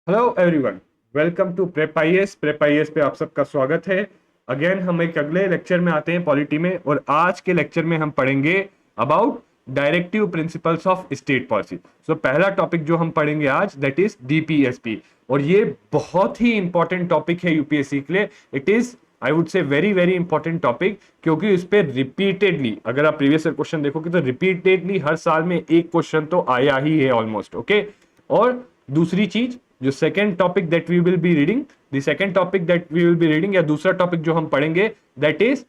Hello everyone, welcome to prep IAS. Prep IAS पे आप सबका स्वागत है। अगेन हम एक अगले लेक्चर में आते हैं पॉलिटी में, और आज के लेक्चर में हम पढ़ेंगे about directive principles of state policy. So पहला टॉपिक जो हम पढ़ेंगे आज दैट इज डीपीएसपी, और ये बहुत ही इंपॉर्टेंट टॉपिक है यूपीएससी के लिए। It is I would say very very important topic, क्योंकि इस पे रिपीटेडली अगर आप प्रीवियस ईयर क्वेश्चन देखोगे तो रिपीटेडली हर साल में एक क्वेश्चन तो आया ही है ऑलमोस्ट। ओके, और दूसरी चीज जो second topic that we will be reading, the second topic that we will be reading या दूसरा टॉपिक जो हम पढ़ेंगे दैट इज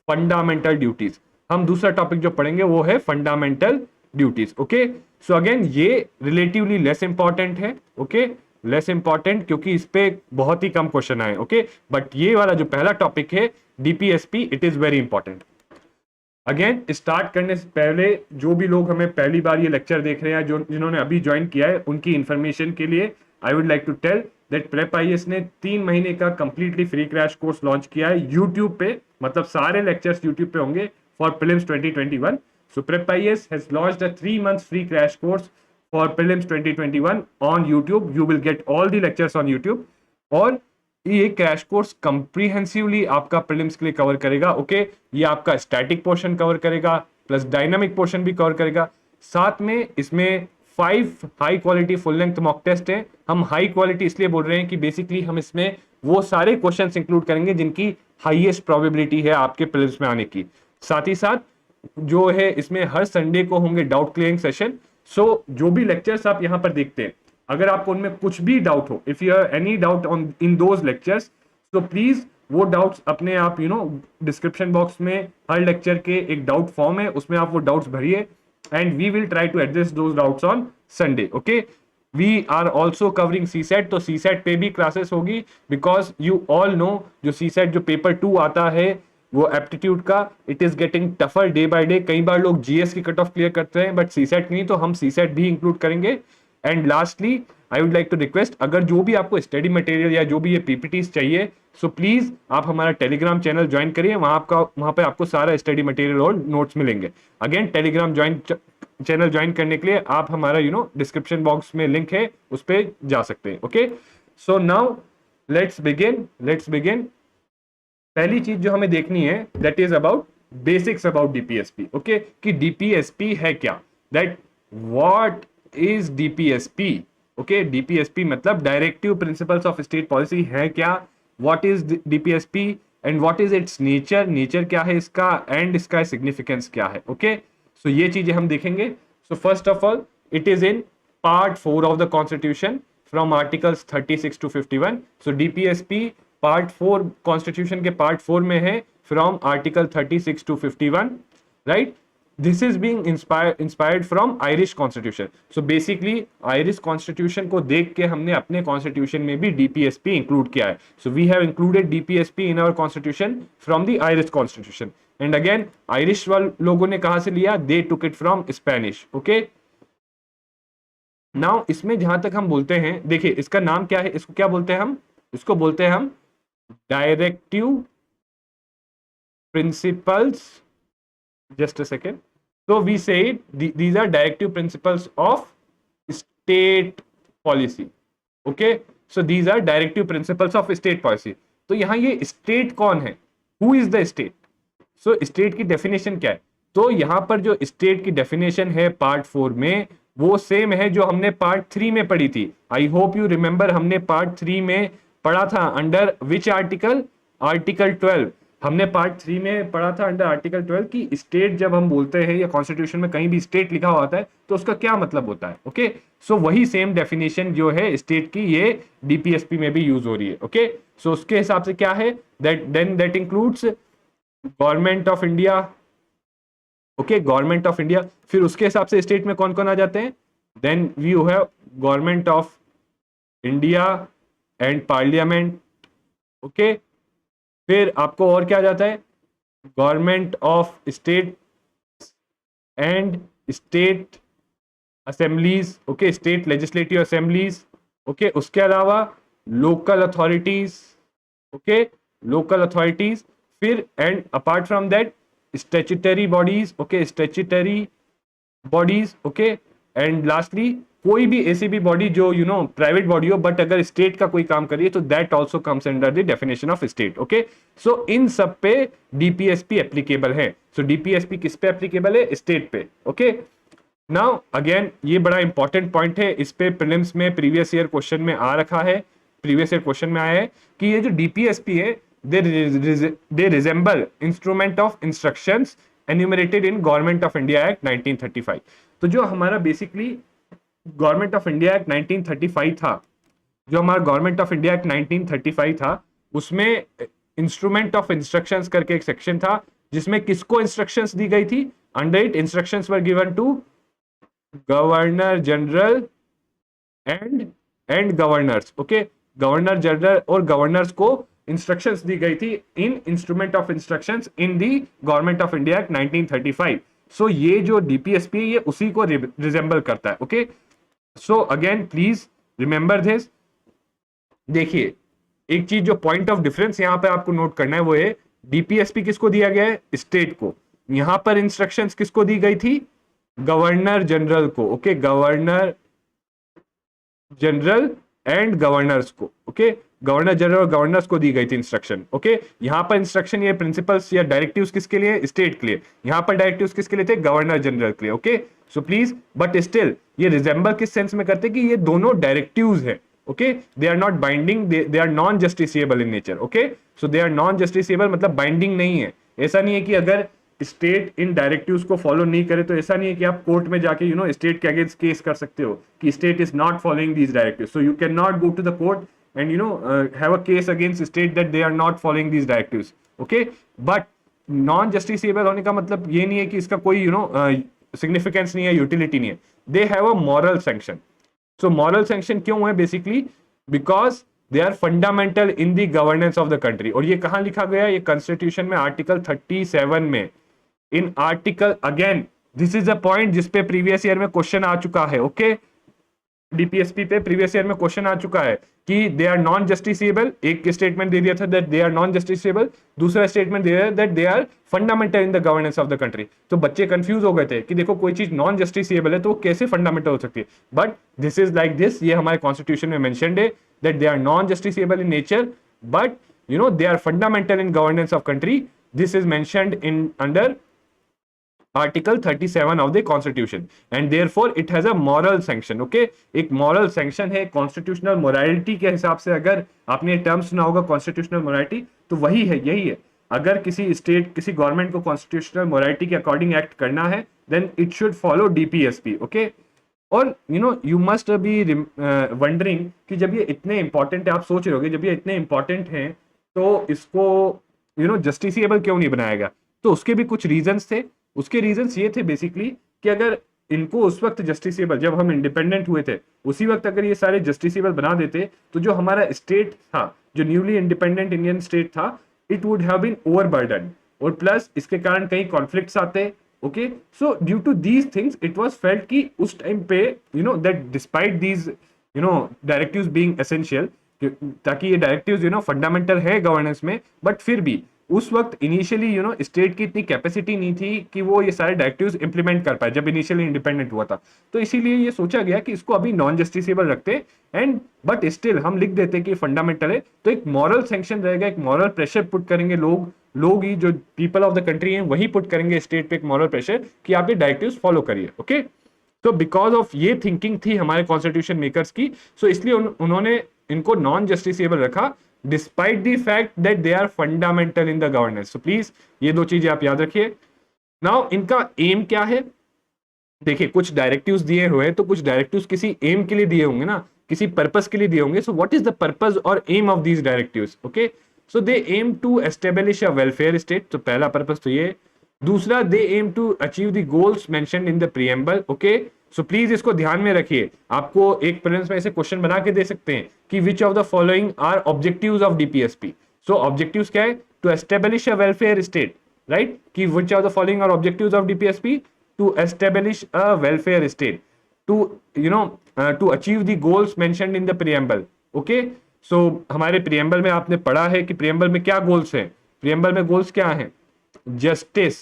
फंडामेंटल ड्यूटीज। हम दूसरा टॉपिक जो पढ़ेंगे वो है fundamental duties. Okay, so again ये रिलेटिवली लेस इंपॉर्टेंट है। ओके, लेस इंपॉर्टेंट क्योंकि इस पे बहुत ही कम क्वेश्चन आए। ओके, बट ये वाला जो पहला टॉपिक है DPSP, it is very important. Again start करने से पहले जो भी लोग हमें पहली बार ये लेक्चर देख रहे हैं, जो जिन्होंने अभी ज्वाइन किया है, उनकी इंफॉर्मेशन के लिए I would like to tell that prep IAS ने 3 महीने का completely free crash course launch किया है यूट्यूब पे। मतलब सारे लेक्चर्स यूट्यूब पे होंगे for prelims 2021। So prep IAS has launched a 3 months free crash course for prelims 2021 on YouTube. You will get all the lectures on YouTube, और ये crash course comprehensively आपका प्रीलिम्स के लिए कवर करेगा। Okay, ये आपका स्टैटिक पोर्शन कवर करेगा, plus dynamic portion भी कवर करेगा। साथ में इसमें 5 high quality full length mock test है। हम हाई क्वालिटी इसलिए बोल रहे हैं कि बेसिकली हम इसमें वो सारे क्वेश्चंस इंक्लूड करेंगे जिनकी हाईएस्ट प्रोबेबिलिटी है आपके प्रीलिम्स में आने की। साथ ही साथ जो है इसमें हर संडे को होंगे डाउट क्लियरिंग सेशन। सो जो भी लेक्चर्स आप यहाँ पर देखते हैं, अगर आपको उनमें कुछ भी डाउट हो, if you have any doubt on in those lectures, तो प्लीज वो डाउट्स अपने आप डिस्क्रिप्शन बॉक्स में हर लेक्चर के एक डाउट फॉर्म है, उसमें आप वो डाउट्स भरिए, and we will try to address those doubts on Sunday. Okay, we are also covering CSAT, तो सी सेट पे भी क्लासेस होगी, बिकॉज यू ऑल नो जो सी सेट जो पेपर 2 आता है वो एप्टीट्यूड का, it is getting tougher day by day. कई बार लोग जीएस की कट ऑफ क्लियर करते हैं बट सी सेट नहीं, तो हम सी सेट भी इंक्लूड करेंगे। And lastly I would like to request, अगर जो भी आपको स्टडी मटेरियल या जो भी ये पीपीटीज चाहिए, सो प्लीज आप हमारा टेलीग्राम चैनल ज्वाइन करिए। वहां पे आपको सारा स्टडी मटेरियल और नोट्स मिलेंगे। अगेन टेलीग्राम चैनल ज्वाइन करने के लिए आप हमारा डिस्क्रिप्शन बॉक्स में लिंक है, उस पर जा सकते हैं। Okay, so now let's begin. पहली चीज जो हमें देखनी है that is about basics about DPSP. Okay, कि डीपीएसपी है क्या, that what is DPSP. Okay, DPSP मतलब directive principles of state policy है क्या, what is DPSP and what is its nature क्या है इसका, एंड इसका सिग्निफिकेंस क्या है। ओके, सो ये चीजें हम देखेंगे। So first of all it is in part 4 of the constitution from articles 36 to 51। So DPSP part 4 constitution के पार्ट 4 में है, from article 36 to 51, right. This is being inspired from Irish constitution. So basically Irish constitution को देख के हमने अपने constitution में भी डीपीएसपी इंक्लूड किया है। So we have included DPSP in our constitution from the Irish constitution. And again Irish वाले लोगों ने कहां से लिया, they took it from Spanish. Okay, now इसमें जहां तक हम बोलते हैं, देखिए इसका नाम क्या है, इसको क्या बोलते हैं हम, इसको बोलते हैं हम directive principles. Just a second. So we say these are directive principles of state policy. Okay, so these are directive principles of state policy. तो यहां ये स्टेट कौन है, who is the state? So state की definition क्या है, तो यहां पर जो स्टेट की डेफिनेशन है पार्ट 4 में वो सेम है जो हमने पार्ट 3 में पढ़ी थी। आई होप यू रिमेंबर, हमने पार्ट 3 में पढ़ा था अंडर विच आर्टिकल, आर्टिकल 12। हमने पार्ट 3 में पढ़ा था अंडर आर्टिकल 12 की स्टेट जब हम बोलते हैं या कॉन्स्टिट्यूशन में कहीं भी स्टेट लिखा हुआ होता है तो उसका क्या मतलब होता है। ओके, सो वही सेम डेफिनेशन जो है स्टेट की ये डीपीएसपी में भी यूज हो रही है। ओके, सो उसके हिसाब से क्या है, that includes government of India. Okay, government of India, फिर उसके हिसाब से स्टेट में कौन कौन आ जाते हैं, then we have government of India and parliament. Okay, फिर आपको और क्या आ जाता है, government of state and state assemblies. Okay, state legislative assemblies. Okay, उसके अलावा local authorities. Okay, local authorities, फिर and apart from that statutory bodies. Okay, statutory bodies. Okay, and lastly कोई भी एसीबी बॉडी जो प्राइवेट बॉडी हो but अगर स्टेट का कोई काम करिए तो that also comes under the definition of state. Okay, so in सब पे डीपीएसपी एप्लीकेबल है। सो डीपीएसपी किस पे एप्लीकेबल है? स्टेट पे। ओके, नाउ अगेन ये बड़ा इंपॉर्टेंट पॉइंट है, इस पे प्रीलिम्स में प्रीवियस ईयर क्वेश्चन में आ रखा है, प्रीवियस ईयर क्वेश्चन में आया है कि ये जो डीपीएसपी है they resemble instrument of instructions enumerated in government of India act 1935। तो जो हमारा basically government of India act 1935 था, जो हमारा गवर्नमेंट ऑफ इंडिया एक्ट 1935 था, उसमें इंस्ट्रूमेंट ऑफ इंस्ट्रक्शंस करके एक सेक्शन था जिसमें किसको इंस्ट्रक्शंस दी गई थी? Under it instructions were given to governor general and governors. Okay, governor general और गवर्नर्स को इंस्ट्रक्शंस दी गई थी in instrument of instructions in the government of India act 1935। So ये जो डीपीएसपी है ये उसी को रिजेंबल करता है। Okay, so again please remember this. देखिए एक चीज जो पॉइंट ऑफ डिफरेंस यहां पे आपको नोट करना है वो है डीपीएसपी किसको दिया गया है? स्टेट को। यहां पर इंस्ट्रक्शंस किसको दी गई थी? गवर्नर जनरल को। Okay, governor general and governors को। ओके, गवर्नर जनरल और गवर्नर्स को दी गई थी इंस्ट्रक्शन। ओके, यहां पर इंस्ट्रक्शन ये प्रिंसिपल्स या डायरेक्टिव्स किसके लिए? स्टेट के लिए। यहां पर डायरेक्टिव्स किसके लिए थे? गवर्नर जनरल के लिए। Okay, so please but still ये रिजेंबल किस सेंस में करते कि ये दोनों डायरेक्टिव्स है। Okay, they are not binding, they are non justiciable in nature. Okay, so they are non justiciable मतलब बाइंडिंग नहीं है। ऐसा नहीं है कि अगर स्टेट इन डायरेक्टिव्स को फॉलो नहीं करे तो ऐसा नहीं है कि आप कोर्ट में जाके स्टेट के अगेंस्ट केस कर सकते हो कि state is not following these directives, so you can not go to the court and have a case against state that they are not following these directives. Okay, but non justiciable होने का मतलब ये नहीं है कि इसका कोई significance नहीं है, यूटिलिटी नहीं है। They have a moral sanction. So moral sanction क्यों है? Basically because they are fundamental in the governance of the country. और ये कहां लिखा गया? ये कॉन्स्टिट्यूशन में आर्टिकल 37 में। In article again this is a point जिसपे प्रीवियस ईयर में क्वेश्चन आ चुका है। ओके, डीपीएसपी पे प्रीवियस ईयर में क्वेश्चन आ चुका है कि दे आर नॉन जस्टिसेबल। एक स्टेटमेंट दे दिया था that they are non justiciable, दूसरा स्टेटमेंट दे दिया that they are fundamental in the governance of the country. तो बच्चे कंफ्यूज हो गए थे कि देखो कोई चीज नॉन जस्टिसेबल है तो वो कैसे फंडामेंटल हो सकती है, but this is like this. ये हमारे कॉन्स्टिट्यूशन में मेंशन्ड है that they are non justiciable in nature but they are fundamental in governance of country. This is mentioned in under Article 37 of the Constitution and therefore it has a moral sanction. Okay, एक moral sanction है constitutional morality के हिसाब से। अगर आपने term सुना होगा constitutional morality तो वही है, यही है। अगर किसी स्टेट किसी गवर्नमेंट को constitutional morality के अकॉर्डिंग एक्ट करना है then it should follow DPSP. Okay, और you must be wondering कि जब ये इतने इंपॉर्टेंट है, आप सोच रहे होगे जब ये इतने इंपॉर्टेंट हैं तो इसको जस्टिसेबल क्यों नहीं बनाया गया? तो उसके भी कुछ रीजंस थे। उसके रीजंस ये थे बेसिकली कि अगर इनको उस वक्त जस्टिसेबल, जब हम इंडिपेंडेंट हुए थे उसी वक्त अगर ये सारे जस्टिसेबल बना देते तो जो हमारा स्टेट था, जो न्यूली इंडिपेंडेंट इंडियन स्टेट था, it would have been overburden और प्लस इसके कारण कई कॉन्फ्लिक्ट्स आते। Okay, so due to these things it was felt कि उस टाइम पे that despite these directives being essential, ताकि ये डायरेक्टिव्स फंडामेंटल है गवर्नेंस में, बट फिर भी उस वक्त इनिशियली स्टेट की इतनी कैपेसिटी नहीं थी कि वो ये सारे डायरेक्टिव्स इंप्लीमेंट कर पाए जब इनिशियली इंडिपेंडेंट हुआ था। तो इसीलिए ये सोचा गया कि इसको अभी नॉन जस्टिसेबल रखते एंड बट स्टिल हम लिख देते कि फंडामेंटल है, तो एक मॉरल सैंक्शन रहेगा, एक मॉरल प्रेशर पुट करेंगे लोग ही जो पीपल ऑफ द कंट्री हैं वही पुट करेंगे स्टेट पे एक मॉरल प्रेशर कि आप ये डायरेक्टिव्स फॉलो करिए। ओके, तो बिकॉज ऑफ ये थिंकिंग थी हमारे कॉन्स्टिट्यूशन मेकर्स की, सो इसलिए उन्होंने इनको नॉन जस्टिसेबल रखा despite the fact that they are fundamental in the governance. So please ये दो चीजें आप याद रखिए। नाउ इनका एम क्या है? देखिए कुछ डायरेक्टिव्स दिए हुए हैं तो कुछ डायरेक्टिव्स किसी एम के लिए दिए होंगे ना, किसी पर्पस के लिए दिए होंगे। So what is the purpose और aim of these directives? Okay, so they aim to establish a welfare state. तो पहला पर्पस तो ये। दूसरा, they aim to achieve the goals mentioned in the preamble. Okay, so please इसको ध्यान में रखिए। आपको एक प्रीलिम्स में ऐसे क्वेश्चन बना के दे सकते हैं कि which of the following are objectives of DPSP. So objectives क्या है? To establish a welfare state, right? कि which of the following are objectives of DPSP? To establish a welfare state, to achieve the goals mentioned in the preamble. Okay, so हमारे preamble में आपने पढ़ा है कि preamble में क्या goals हैं? प्रीएम्बल में गोल्स क्या हैं? Justice,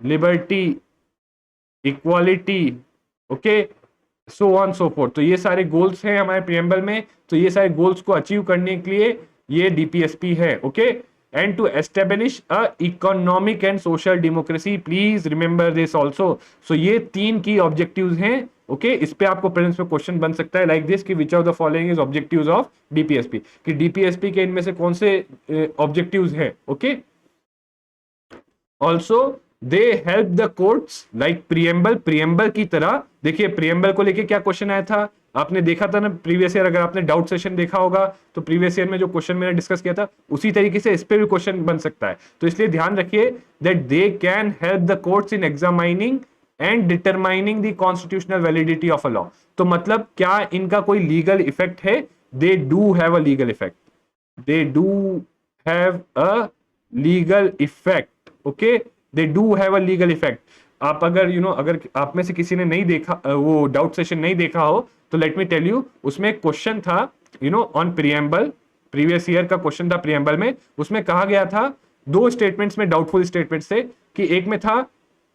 liberty, equality, okay, so on so fourth. तो ये सारे गोल्स हैं हमारे प्रियम्बल में, तो ये सारे गोल्स को अचीव करने के लिए ये डीपीएसपी है। Okay, and to establish a economic and social democracy, please remember this also. So ये 3 की ऑब्जेक्टिव्स हैं। ओके, इस पे आपको प्रिलिम्स में क्वेश्चन बन सकता है लाइक दिस कि which of the following is objectives of DPSP, कि डीपीएसपी के इनमें से कौन से ऑब्जेक्टिव्स हैं। Okay, also they help the courts like preamble, preamble की तरह। देखिए प्रियम्बल को लेके क्या क्वेश्चन आया था, आपने देखा था ना प्रीवियस ईयर, अगर आपने डाउट सेशन देखा होगा तो प्रीवियस ईयर में जो क्वेश्चन मैंने डिस्कस किया था उसी तरीके से इस पे भी क्वेश्चन बन सकता है। तो इसलिए ध्यान रखिए that they can help the courts in examining and determining the constitutional validity of a law. तो मतलब क्या इनका कोई लीगल इफेक्ट है, they do have a legal effect, they do have a legal effect। okay, they do have a legal effect। आप अगर अगर आप में से किसी ने नहीं देखा वो डाउट सेशन नहीं देखा हो तो लेट मी टेल यू, उसमें एक क्वेश्चन था ऑन प्रियम्बल, प्रीवियस ईयर का क्वेश्चन था प्रियम्बल में। उसमें कहा गया था 2 स्टेटमेंट्स में, डाउटफुल स्टेटमेंट्स थे, कि एक में था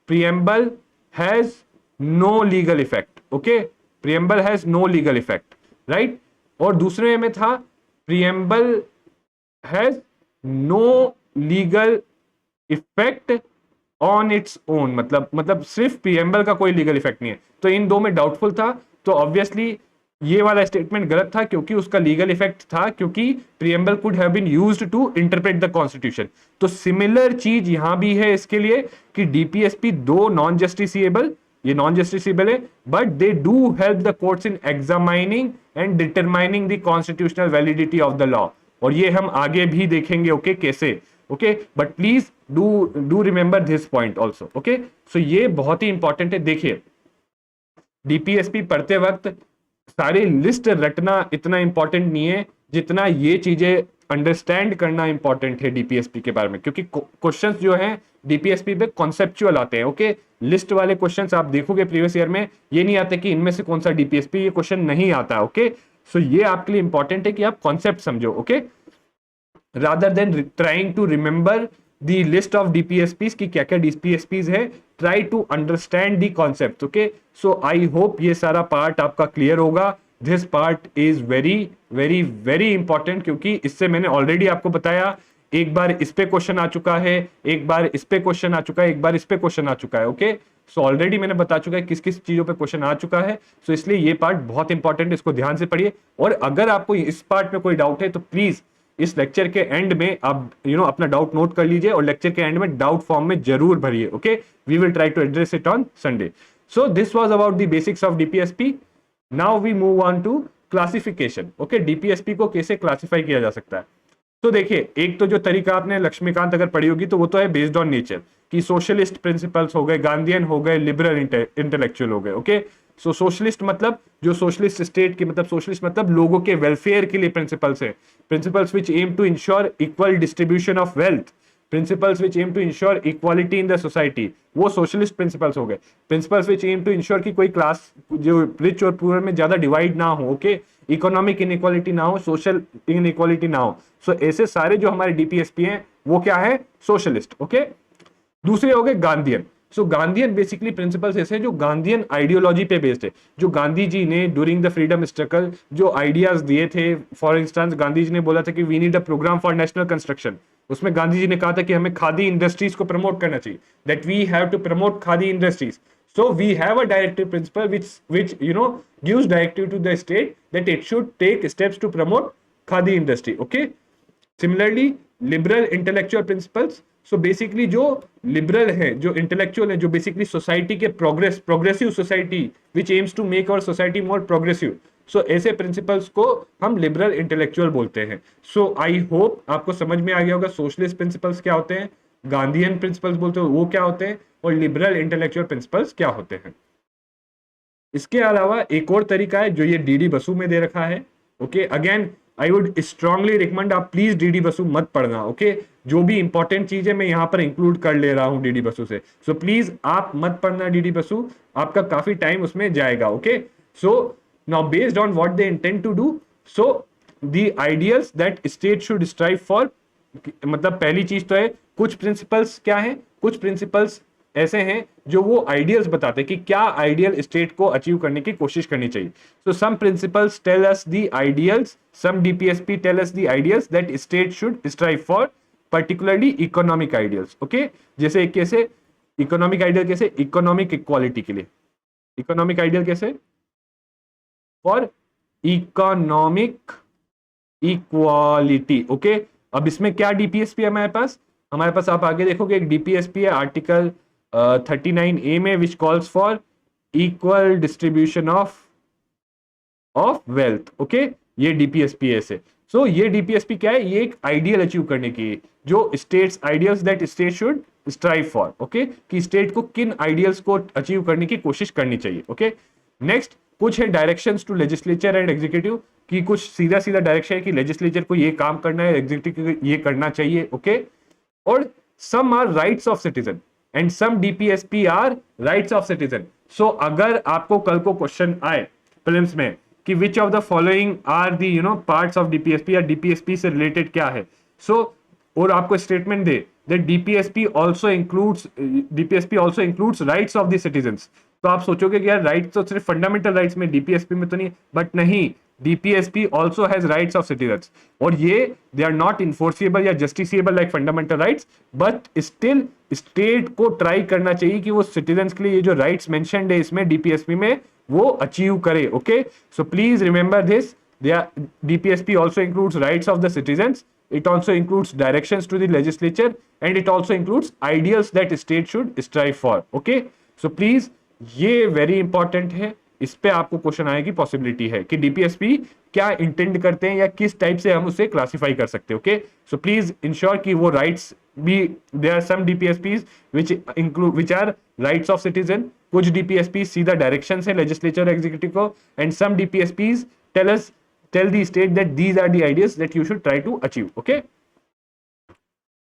preamble has no legal effect. Okay, preamble has no legal effect, right. और दूसरे में था preamble has no legal effect on its own। मतलब सिर्फ प्रियम्बल का कोई लीगल इफेक्ट नहीं है। तो इन 2 में डाउटफुल था, तो ऑब्वियसली ये वाला स्टेटमेंट गलत था क्योंकि उसका लीगल इफेक्ट था, क्योंकि preamble could have been used to interpret the constitution. तो सिमिलर चीज यहां भी है इसके लिए कि डीपीएसपी 2 नॉन जस्टिसिएबल, ये नॉन जस्टिसिबल है, but they do help the courts in examining and determining the constitutional validity of the law. और ये हम आगे भी देखेंगे। ओके, कैसे। Okay, but please do remember this point also. Okay, so ये बहुत ही इंपॉर्टेंट है। देखिए डीपीएसपी पढ़ते वक्त सारी लिस्ट रटना इतना इंपॉर्टेंट नहीं है जितना ये चीजें अंडरस्टैंड करना इंपॉर्टेंट है डीपीएसपी के बारे में, क्योंकि क्वेश्चंस जो हैं डीपीएसपी पे कॉन्सेप्चुअल आते हैं। ओके, लिस्ट वाले क्वेश्चंस आप देखोगे प्रीवियस ईयर में, ये नहीं आते कि इनमें से कौन सा डीपीएसपी, ये क्वेश्चन नहीं आता है। ओके, सो ये आपके लिए इंपॉर्टेंट है कि आप कॉन्सेप्ट समझो। Okay, rather than trying to remember the list of DPSPs की क्या क्या डीपीएसपीज है, try to understand the concept. Okay, so I hope ये सारा पार्ट आपका क्लियर होगा। This part is very very very important, क्योंकि इससे मैंने ऑलरेडी आपको बताया, एक बार इस पे क्वेश्चन आ चुका है, एक बार इस पे क्वेश्चन आ चुका है, एक बार इस पे क्वेश्चन आ चुका है। ओके, सो ऑलरेडी मैंने बता चुका है किस किस चीजों पे क्वेश्चन आ चुका है। सो इसलिए ये पार्ट बहुत इंपॉर्टेंट है, इसको ध्यान से पढ़िए। और अगर आपको इस पार्ट में कोई डाउट है तो प्लीज इस लेक्चर के एंड में आप अपना डाउट नोट कर लीजिए और लेक्चर के एंड में डाउट फॉर्म में जरूर भरिए। Okay, we will try to address it on Sunday. So this was about the basics of DPSP. Now we move on to classification. Okay, DPSP को कैसे क्लासिफाई किया जा सकता है। तो देखिए, एक तो जो तरीका आपने लक्ष्मीकांत अगर पढ़ी होगी तो वो तो है बेस्ड ऑन नेचर, कि सोशलिस्ट प्रिंसिपल्स हो गए, गांधीयन हो गए, लिबरल इंटेलेक्चुअल हो गए। ओके, सो सोशलिस्ट मतलब जो सोशलिस्ट स्टेट की, मतलब सोशलिस्ट मतलब लोगों के वेलफेयर के लिए प्रिंसिपल्स है, principles which aim to ensure equal distribution of wealth, principles which aim to ensure equality in the society, वो सोशलिस्ट प्रिंसिपल्स हो गए। Principles which aim to ensure कि कोई क्लास जो रिच और पुअर में ज्यादा डिवाइड ना हो, ओके, इकोनॉमिक इनइक्वालिटी ना हो, सोशल इनइक्वालिटी ना हो। सो ऐसे सारे जो हमारे डीपीएसपी हैं वो क्या है, सोशलिस्ट। ओके, दूसरे हो गए गांधीयन। सो गांधीयन बेसिकली प्रिंसिपल्स ऐसे हैं जो गांधीयन आइडियोलॉजी पे बेस्ड है, जो गांधी जी ने ड्यूरिंग द फ्रीडम स्ट्रगल जो आइडियाज दिए थे। फॉर इंस्टेंस गांधी जी ने बोला था कि we need a program for national construction, उसमें गांधी जी ने कहा था कि हमें खादी इंडस्ट्रीज को प्रमोट करना चाहिए, that we have to promote khadi industries. So we have a directive principle which gives directive to the state that it should take steps to promote khadi industry। Okay, similarly liberal intellectual principles, so basically जो liberal है, जो intellectual है, जो basically society के progressive society which aims to make our society more progressive, so ऐसे principles को हम liberal intellectual बोलते हैं। So I hope आपको समझ में आ गया होगा socialist principles क्या होते हैं, गांधीयन प्रिंसिपल्स बोलते हो वो क्या होते हैं, और लिबरल इंटेलेक्चुअल प्रिंसिपल्स क्या होते हैं। इसके अलावा एक और तरीका है जो ये डीडी बसु में दे रखा है। Okay, again I would strongly recommend आप प्लीज डीडी बसु मत पढ़ना। ओके, जो भी इंपॉर्टेंट चीज है मैं यहां पर इंक्लूड कर ले रहा हूं डीडी बसु से, सो प्लीज आप मत पढ़ना डीडी बसु, आपका काफी टाइम उसमें जाएगा। Okay, so now based on what they intend to do, so the ideals that state should strive for, मतलब पहली चीज तो है कुछ प्रिंसिपल्स क्या है, कुछ प्रिंसिपल्स ऐसे हैं जो वो आइडियल्स बताते हैं कि क्या आइडियल स्टेट को अचीव करने की कोशिश करनी चाहिए. So some principles tell us the ideals, some DPSP tell us the ideals that state should strive for, particularly economic ideals. Okay, जैसे कैसे इकोनॉमिक आइडियल, कैसे इकोनॉमिक इक्वालिटी के लिए, इकोनॉमिक आइडियल कैसे फॉर इकोनॉमिक इक्वालिटी. ओके, अब इसमें क्या DPSP है हमारे पास आप आगे देखोगे एक डीपीएसपी है आर्टिकल 39A में, which calls for equal distribution of wealth. Okay, ये डीपीएसपी है से. सो ये डीपीएसपी क्या है, ये एक आइडियल अचीव करने की, जो states ideals that state should strive for. Okay, कि स्टेट को किन आइडियल्स को अचीव करने की कोशिश करनी चाहिए. ओके, नेक्स्ट कुछ है directions to legislature and executive, कि कुछ सीधा सीधा डायरेक्शन है कि लेजिस्लेचर को ये काम करना है, एग्जीक्यूटिव को ये करना चाहिए. ओके, और some are rights of citizen and some DPSP are rights of citizen. So अगर आपको कल को क्वेश्चन आए प्रीलिम्स में कि which of the following are the parts of DPSP, या डीपीएसपी से रिलेटेड क्या है, सो और आपको स्टेटमेंट दे that DPSP also includes rights of the citizens, तो आप सोचोगे कि यार राइट्स तो सिर्फ फंडामेंटल राइट्स में, डीपीएसपी में तो नहीं, बट नहीं, DPSP also has rights of citizens, और ये दे आर नॉट इन्फोर्सिएबल या justiciable like fundamental rights, but still state को ट्राई करना चाहिए कि वो सिटीजंस के लिए ये जो राइट्स मेंशन्ड है इसमें डीपीएसपी में वो अचीव करे. Okay, so please remember this, DPSP also includes rights of the citizens, it also includes directions to the legislature, and it also includes ideals that state should strive for. Okay, so please, ये very important है, इस पे आपको question आने की possibility है कि DPSP क्या इंटेंड करते हैं या किस टाइप से हम उसे क्लासिफाई कर सकते हैं. ओके, सो प्लीज इंश्योर कि वो राइट्स भी, there are some DPSPs which are rights of citizen, कुछ डीपीएसपी सीधा डायरेक्शन है लेजिस्लेचर एग्जीक्यूटिव को, and some DPSPs tell the state that these are the ideas that you should try to achieve. Okay,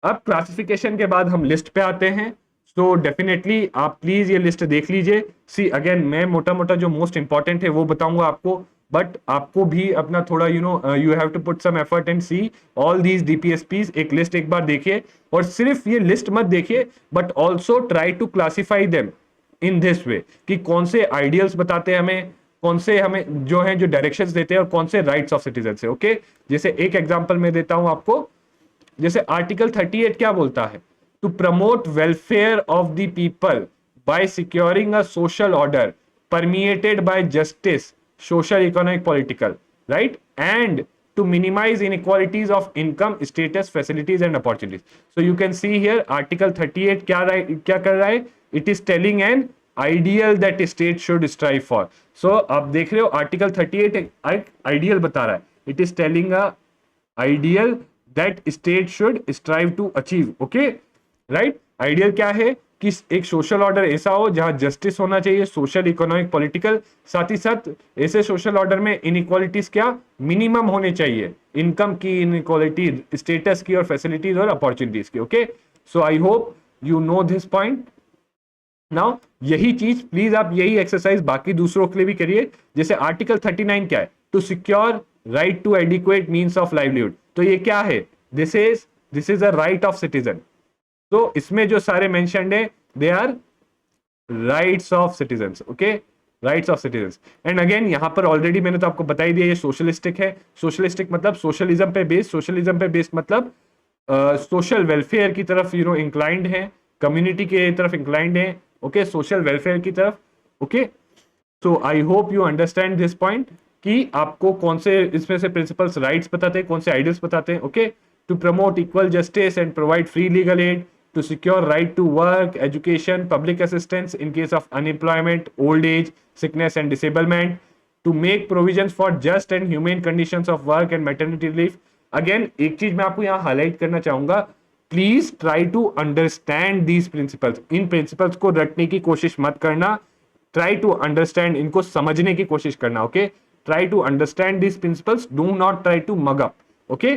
अब classification के बाद हम list पे आते हैं. सो डेफिनेटली आप प्लीज ये लिस्ट देख लीजिए. सी अगेन, मैं मोटा मोटा जो मोस्ट इंपॉर्टेंट है वो बताऊंगा आपको, बट आपको भी अपना थोड़ा you have to put some effort and see all these DPSPs. एक लिस्ट एक बार देखिए, और सिर्फ ये लिस्ट मत देखिए, but also try to classify them in this way, कि कौन से आइडियल्स बताते हैं हमें, कौन से हमें जो है जो डायरेक्शंस देते हैं, और कौन से राइट्स ऑफ सिटीजन से. ओके, जैसे एक एग्जांपल मैं देता हूं आपको, जैसे आर्टिकल 38 क्या बोलता है, to promote welfare of the people by securing a social order permeated by justice, social, economic, political, right, and to minimize inequalities of income, status, facilities and opportunities. So you can see here article 38 क्या कर रहा है, it is telling an ideal that state should strive for. So आप देख रहे हो article 38 एक ideal बता रहा है, it is telling a ideal that state should strive to achieve. Okay, right, ideal क्या है कि एक सोशल ऑर्डर ऐसा हो जहां जस्टिस होना चाहिए, सोशल, इकोनॉमिक, पॉलिटिकल, साथ ही साथ ऐसे सोशल ऑर्डर में इनइक्वालिटीज क्या मिनिमम होने चाहिए, इनकम की इनइक्वालिटी, स्टेटस की, और फैसिलिटीज और अपॉर्चुनिटीज की. Okay, so I hope you know this point. Now यही चीज प्लीज आप यही एक्सरसाइज बाकी दूसरों के लिए भी करिए. जैसे आर्टिकल 39 क्या है, to secure right to adequate means of livelihood, तो ये क्या है, this is a right of citizen. तो इसमें जो सारे मेंशन्ड है they are rights of citizens. Okay, rights of citizens. And again यहाँ पर ऑलरेडी मैंने तो आपको बता ही दिया, ये सोशलिस्टिक है. सोशलिस्टिक मतलब सोशलिज्म पे बेस्ड, सोशलिज्म पे बेस्ड मतलब सोशल वेलफेयर की तरफ इंक्लाइंड है, कम्युनिटी के तरफ इंक्लाइंड है. ओके, सोशल वेलफेयर की तरफ. Okay, so I hope you understand this point कि आपको कौन से इसमें से प्रिंसिपल्स राइट्स बताते हैं, कौन से आइडियल्स बताते हैं. Okay, to promote equal justice and provide free legal aid, to secure right to work, education, public assistance in case of unemployment, old age, sickness and disablement, to make provisions for just and humane conditions of work and maternity leave. Again, एक चीज मैं आपको यहाँ highlight करना चाहूंगा, please try to understand these principles. इन principles को रटने की कोशिश मत करना, ट्राई टू अंडरस्टैंड, इनको समझने की कोशिश करना. Okay, try to understand these principles, do not try to mug up. Okay,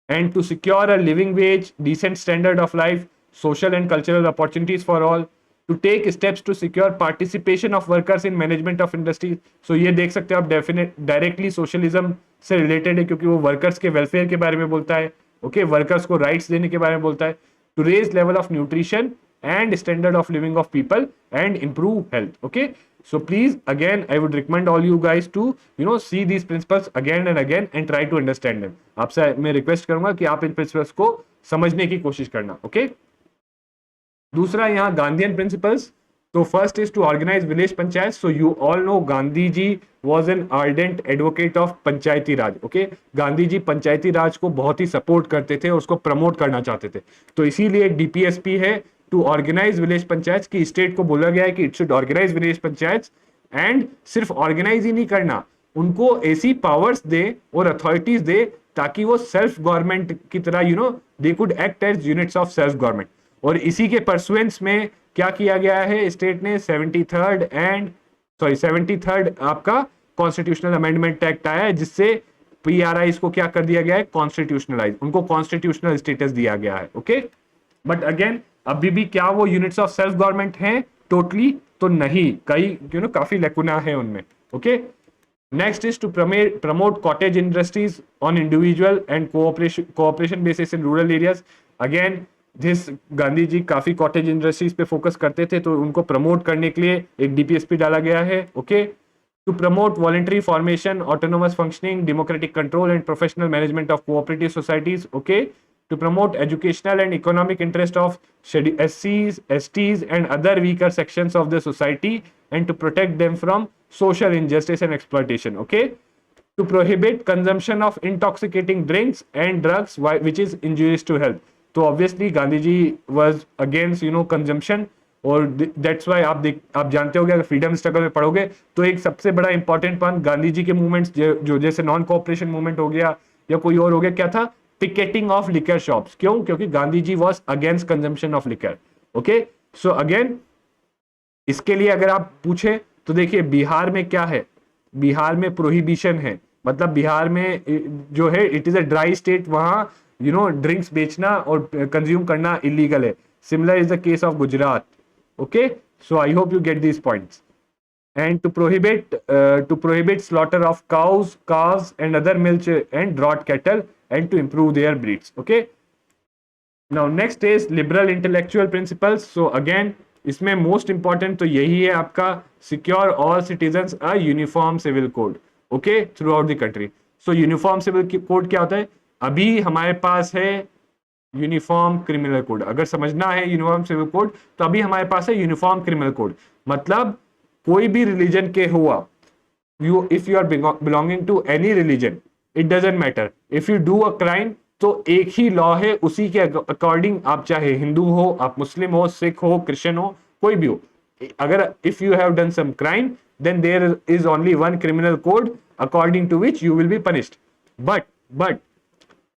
and to secure a living wage, decent standard of life, social and cultural opportunities for all, to take steps to secure participation of workers in management of industries. So ये देख सकते हो आप, definite directly socialism से related है, क्योंकि वो workers के वेलफेयर के बारे में बोलता है. ओके, वर्कर्स को राइट्स देने के बारे में बोलता है. To raise level of nutrition and standard of living of people and improve health. Okay, so please again I would recommend all you guys to see these principles again and again and try to understand them. आपसे मैं request करूंगा कि आप इन principles को समझने की कोशिश करना. ओके, दूसरा यहाँ गांधीयन प्रिंसिपल्स. तो first is to organise village panchayat. So you all know Gandhi ji was an ardent advocate of panchayati raj. Okay, Gandhi ji panchayati raj को बहुत ही सपोर्ट करते थे और उसको प्रमोट करना चाहते थे. तो इसीलिए डीपीएसपी है टू ऑर्गेनाइज विलेज पंचायत की. स्टेट को बोला गया है कि it should organise village panchayat and सिर्फ ऑर्गेनाइज ही नहीं करना, उनको ऐसी पावर्स दे और अथॉरिटीज दे ताकि वो सेल्फ गवर्नमेंट की तरह they could act as units of self government. और इसी के परसुएंस में क्या किया गया है, स्टेट ने 73rd आपका कॉन्स्टिट्यूशनल अमेंडमेंट एक्ट आया है जिससे पीआरआईज को क्या कर दिया गया है, कॉन्स्टिट्यूशनलाइज, उनको कॉन्स्टिट्यूशनल स्टेटस दिया गया है. ओके, बट अगेन अभी भी क्या वो यूनिट्स ऑफ सेल्फ गवर्नमेंट हैं टोटली? तो नहीं, कई काफी लेकुना है उनमें. Okay, next is to promote cottage industries on individual and cooperation basis in rural areas. Again जिस गांधी जी काफी कॉटेज इंडस्ट्रीज पे फोकस करते थे तो उनको प्रमोट करने के लिए एक डीपीएसपी डाला गया है. Okay, to promote voluntary formation, autonomous functioning, democratic control and professional management of cooperative societies. Okay, to promote educational and economic interest of SCs, STs and other weaker sections of the society and to protect them from social injustice and exploitation. Okay, to prohibit consumption of intoxicating drinks and drugs which is injurious to health. तो obviously Gandhi ji was against consumption और that's why आप जानते होगे, अगर freedom struggle में पढ़ोगे तो एक सबसे बड़ा इंपॉर्टेंट पॉइंट गांधी जी के मूवमेंट्स जो जैसे नॉन कोऑपरेशन मूवमेंट हो गया या कोई और हो गया, क्या था, पिकेटिंग ऑफ लिकर शॉप्स. क्यों? क्योंकि Gandhi ji was against consumption of liquor. Okay, so again इसके लिए अगर आप पूछे तो देखिए बिहार में क्या है, बिहार में प्रोहिबिशन है, मतलब बिहार में जो है it is a dry state, वहां ड्रिंक्स बेचना और कंज्यूम करना इलीगल है. Similar is the case of Gujarat. Okay, so I hope you get these points. And to prohibit slaughter of cows, calves and other milk and draught cattle and to improve their breeds. Okay, now next is liberal intellectual principles. So again इसमें most important तो यही है आपका secure all citizens a uniform civil code. Okay, throughout the country. So uniform civil code क्या होता है? अभी हमारे पास है यूनिफॉर्म क्रिमिनल कोड. अगर समझना है यूनिफॉर्म सिविल कोड तो अभी हमारे पास है यूनिफॉर्म क्रिमिनल कोड. मतलब कोई भी रिलीजन के हुआ, if you are belonging to any religion, it doesn't matter, if you do a crime तो एक ही लॉ है, उसी के अकॉर्डिंग आप चाहे हिंदू हो, आप मुस्लिम हो, सिख हो, क्रिश्चियन हो, कोई भी हो, अगर if you have done some crime then there is only one criminal code according to which you will be punished. But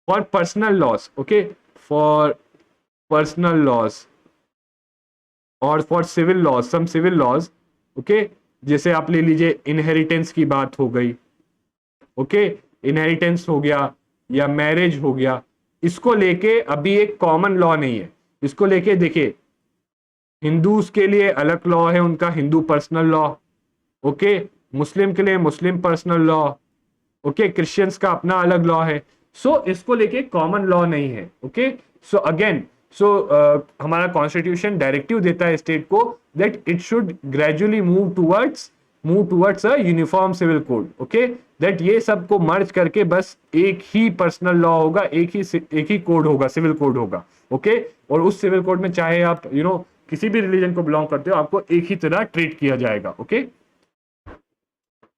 for personal laws, okay, for personal laws or for civil laws, some civil laws, okay, जैसे आप ले लीजिए inheritance की बात हो गई, okay, inheritance हो गया या मैरिज हो गया, इसको लेके अभी एक कॉमन लॉ नहीं है. इसको लेके देखिए हिंदूज के लिए अलग लॉ है, उनका हिंदू पर्सनल लॉ, ओके, मुस्लिम के लिए मुस्लिम पर्सनल लॉ, ओके, क्रिश्चियंस का अपना अलग लॉ है. सो इसको लेके कॉमन लॉ नहीं है. ओके, सो अगेन हमारा कॉन्स्टिट्यूशन डायरेक्टिव देता है स्टेट को that it should gradually move towards a uniform civil code. Okay, that ये सबको मर्ज करके बस एक ही पर्सनल लॉ होगा, एक ही कोड होगा, सिविल कोड होगा. ओके, और उस सिविल कोड में चाहे आप किसी भी रिलीजन को बिलोंग करते हो, आपको एक ही तरह ट्रीट किया जाएगा. ओके,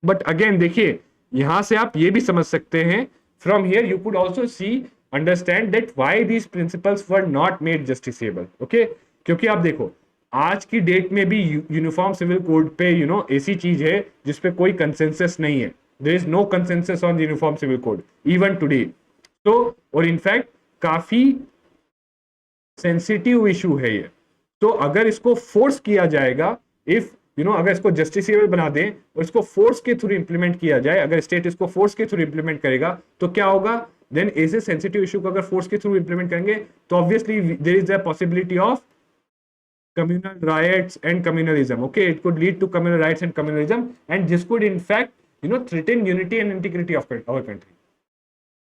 बट अगेन देखिए यहां से आप ये भी समझ सकते हैं, from here you could also see understand that why these principles were not made justiciable. Okay, क्योंकि आप देखो आज की डेट में भी यूनिफॉर्म सिविल कोड पे ऐसी चीज है जिसपे कोई कंसेंसस नहीं है. There is no consensus on uniform civil code even today. तो और इनफैक्ट काफी सेंसिटिव इशू है ये. तो अगर इसको फोर्स किया जाएगा, इफ अगर इसको जस्टिसेबल बना दें और इसको फोर्स के थ्रू इंप्लीमेंट किया जाए, अगर स्टेट इसको फोर्स के थ्रू इंप्लीमेंट करेगा तो क्या होगा, देन ऐसे सेंसिटिव इशू को अगर फोर्स के थ्रू इंप्लीमेंट करेंगे तो obviously there is a possibility of communal riots and communalism. Okay, it could lead to communal riots and communalism, and this could in fact threaten unity and integrity of our country.